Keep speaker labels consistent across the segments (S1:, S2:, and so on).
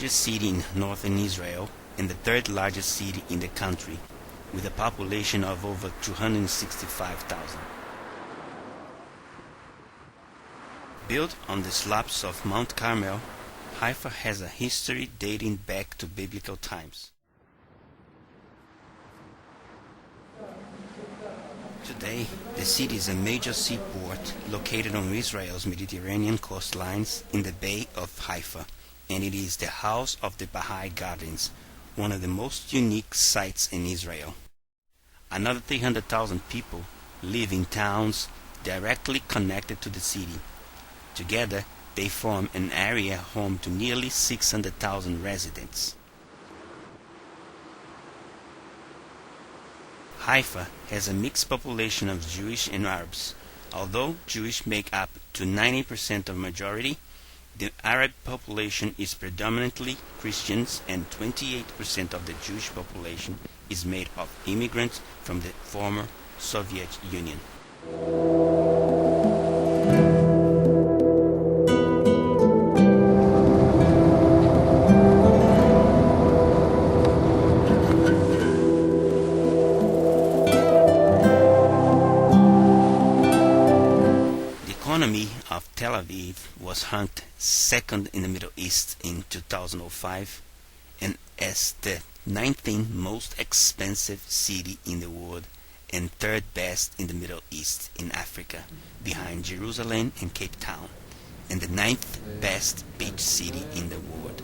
S1: largest city in northern Israel and the third largest city in the country, with a population of over 265,000. Built on the slopes of Mount Carmel, Haifa has a history dating back to biblical times. Today, the city is a major seaport located on Israel's Mediterranean coastlines in the Bay of Haifa, and it is the house of the Baha'i Gardens, one of the most unique sites in Israel. Another 300,000 people live in towns directly connected to the city. Together, they form an area home to nearly 600,000 residents. Haifa has a mixed population of Jewish and Arabs. Although Jewish make up to 90% of majority, the Arab population is predominantly Christians, and 28% of the Jewish population is made of immigrants from the former Soviet Union. The economy of Tel Aviv was ranked second in the Middle East in 2005 and as the 19th most expensive city in the world and third best in the Middle East in Africa, behind Jerusalem and Cape Town, and the 9th best beach city in the world.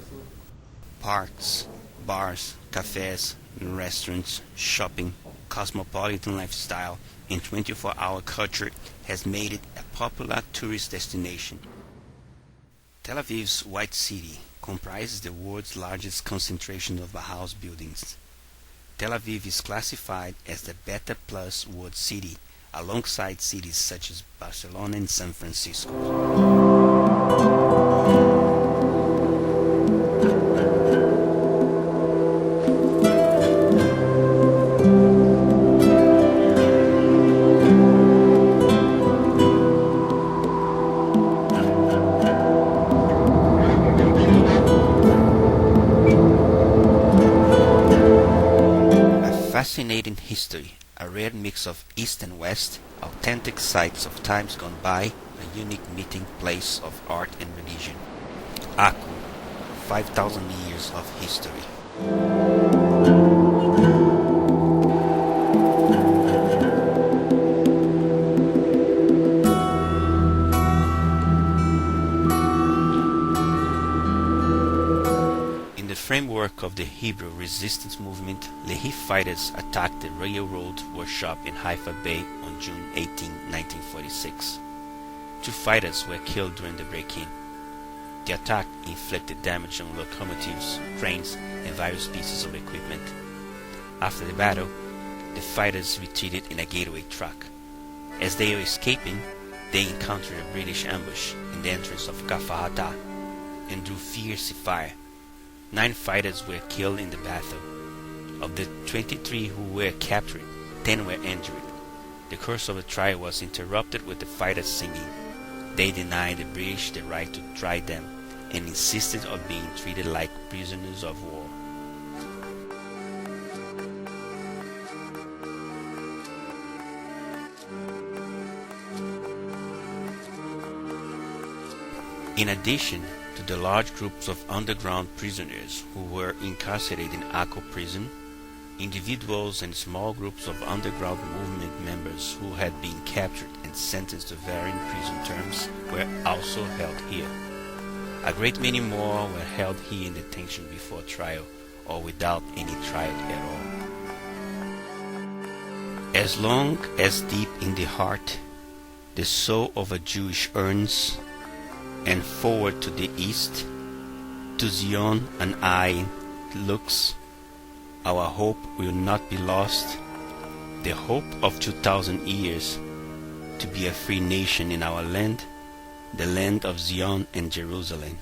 S1: Parks, bars, cafes, restaurants, shopping, cosmopolitan lifestyle, and 24-hour culture has made it a popular tourist destination. Tel Aviv's White City comprises the world's largest concentration of Bauhaus buildings. Tel Aviv is classified as the Beta Plus World City, alongside cities such as Barcelona and San Francisco. Fascinating history, a rare mix of East and West, authentic sites of times gone by, a unique meeting place of art and religion. Akko, 5,000 years of history. In the framework of the Hebrew resistance movement, Lehi fighters attacked the railroad workshop in Haifa Bay on June 18, 1946. 2 fighters were killed during the break-in. The attack inflicted damage on locomotives, trains, and various pieces of equipment. After the battle, the fighters retreated in a getaway truck. As they were escaping, they encountered a British ambush in the entrance of Kfar Aza and drew fierce fire. 9 fighters were killed in the battle. Of the 23 who were captured, 10 were injured. The course of the trial was interrupted with the fighters singing. They denied the British the right to try them and insisted on being treated like prisoners of war. In addition to the large groups of underground prisoners who were incarcerated in Akko prison, individuals and small groups of underground movement members who had been captured and sentenced to varying prison terms were also held here. A great many more were held here in detention before trial or without any trial at all. As long as deep in the heart the soul of a Jewish yearns, and forward to the east, to Zion an eye looks, our hope will not be lost, the hope of 2,000 years, to be a free nation in our land, the land of Zion and Jerusalem.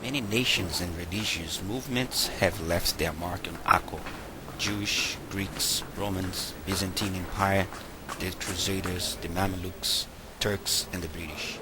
S1: Many nations and religious movements have left their mark on Akko: Jewish, Greeks, Romans, Byzantine Empire, the Crusaders, the Mamelukes, Turks, and the British.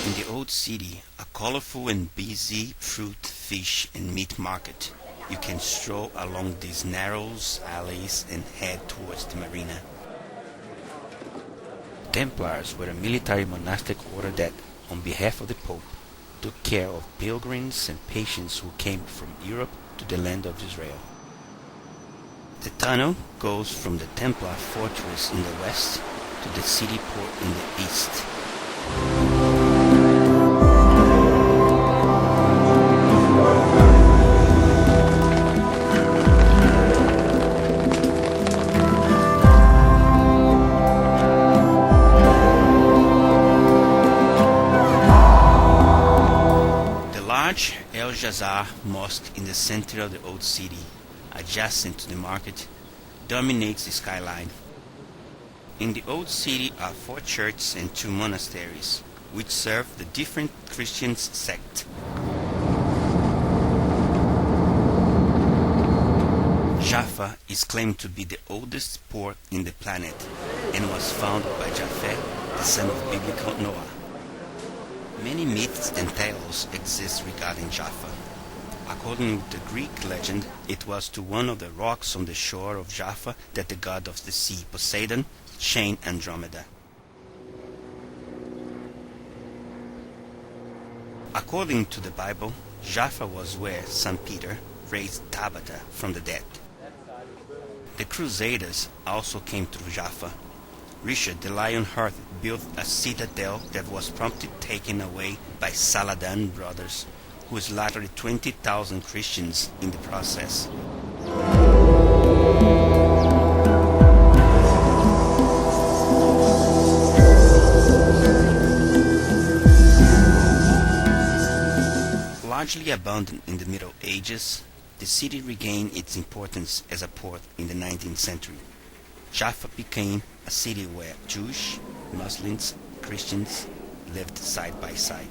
S1: In the old city, a colorful and busy fruit, fish, and meat market, you can stroll along these narrow alleys and head towards the marina. Templars were a military monastic order that, on behalf of the Pope, took care of pilgrims and patients who came from Europe to the land of Israel. The tunnel goes from the Templar fortress in the west to the city port in the east. Large El Jazar Mosque in the center of the old city, adjacent to the market, dominates the skyline. In the old city are 4 churches and 2 monasteries, which serve the different Christian sects. Jaffa is claimed to be the oldest port in the planet and was founded by Japheth, the son of biblical Noah. Many myths and tales exist regarding Jaffa. According to the Greek legend, it was to one of the rocks on the shore of Jaffa that the god of the sea, Poseidon, chained Andromeda. According to the Bible, Jaffa was where St. Peter raised Tabitha from the dead. The Crusaders also came through Jaffa. Richard the Lionhearted built a citadel that was promptly taken away by Saladin brothers, who slaughtered 20,000 Christians in the process. Largely abandoned in the Middle Ages, the city regained its importance as a port in the 19th century. Jaffa became a city where Jewish, Muslims, Christians lived side by side.